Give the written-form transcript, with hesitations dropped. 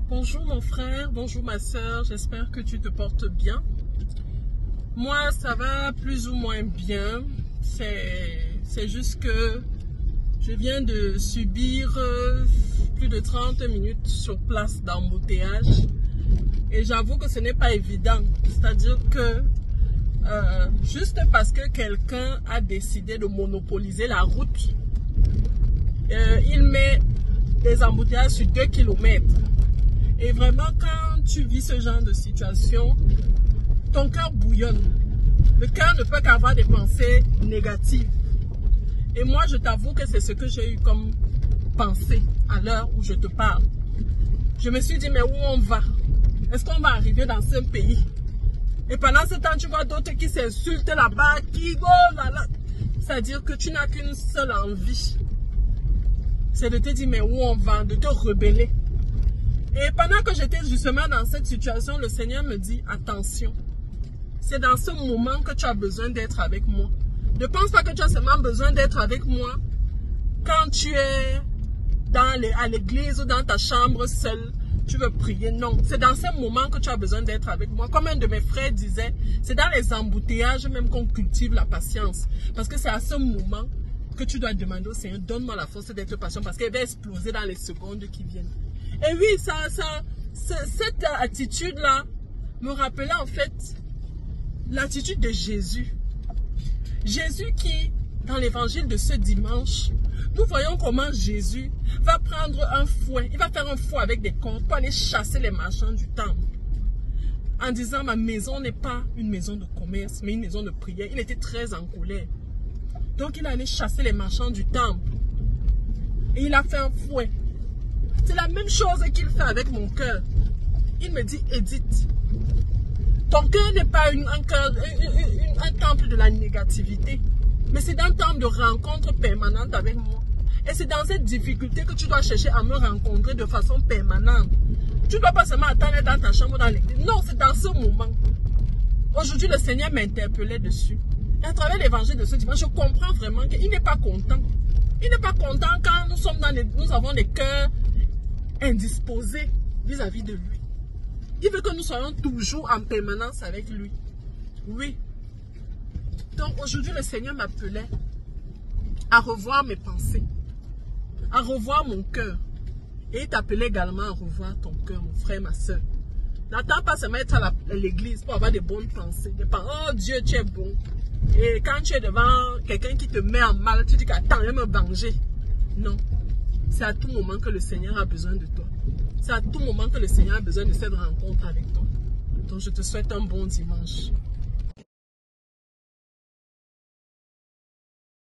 Bonjour mon frère, bonjour ma soeur, j'espère que tu te portes bien. Moi ça va plus ou moins bien, c'est juste que je viens de subir plus de 30 minutes sur place d'embouteillage et j'avoue que ce n'est pas évident, c'est-à-dire que juste parce que quelqu'un a décidé de monopoliser la route, il met des embouteillages sur 2 km. Et vraiment, quand tu vis ce genre de situation, ton cœur bouillonne. Le cœur ne peut qu'avoir des pensées négatives. Et moi, je t'avoue que c'est ce que j'ai eu comme pensée à l'heure où je te parle. Je me suis dit, mais où on va? Est-ce qu'on va arriver dans ce pays? Et pendant ce temps, tu vois d'autres qui s'insultent là-bas, qui... Oh là là. C'est-à-dire que tu n'as qu'une seule envie. C'est de te dire, mais où on va? De te rebeller. Et pendant que j'étais justement dans cette situation, le Seigneur me dit, attention, c'est dans ce moment que tu as besoin d'être avec moi. Ne pense pas que tu as seulement besoin d'être avec moi quand tu es à l'église ou dans ta chambre seule, tu veux prier. Non, c'est dans ce moment que tu as besoin d'être avec moi. Comme un de mes frères disait, c'est dans les embouteillages même qu'on cultive la patience. Parce que c'est à ce moment que tu dois demander au Seigneur, donne-moi la force d'être patient parce qu'elle va exploser dans les secondes qui viennent. Et oui, cette attitude-là me rappelait en fait l'attitude de Jésus. Jésus qui, dans l'évangile de ce dimanche, nous voyons comment Jésus va prendre un fouet. Il va faire un fouet avec des cordes pour aller chasser les marchands du temple. En disant, ma maison n'est pas une maison de commerce, mais une maison de prière. Il était très en colère. Donc il allait chasser les marchands du temple. Et il a fait un fouet. C'est la même chose qu'il fait avec mon cœur. Il me dit, Edith, ton cœur n'est pas un temple de la négativité, mais c'est un temple de rencontre permanente avec moi. Et c'est dans cette difficulté que tu dois chercher à me rencontrer de façon permanente. Tu ne dois pas seulement attendre dans ta chambre ou dans l'église. Non, c'est dans ce moment. Aujourd'hui, le Seigneur m'interpellait dessus. Et à travers l'évangile de ce dimanche, je comprends vraiment qu'il n'est pas content. Il n'est pas content quand nous avons des cœurs indisposés vis-à-vis de lui. Il veut que nous soyons toujours en permanence avec lui. Oui. Donc aujourd'hui, le Seigneur m'appelait à revoir mes pensées, à revoir mon cœur. Et il t'appelait également à revoir ton cœur, mon frère, ma soeur. N'attends pas seulement être à l'église pour avoir des bonnes pensées. Oh Dieu, tu es bon. Et quand tu es devant quelqu'un qui te met en mal, tu dis qu'attends, il va me venger. Non. C'est à tout moment que le Seigneur a besoin de toi. C'est à tout moment que le Seigneur a besoin de cette rencontre avec toi. Donc je te souhaite un bon dimanche.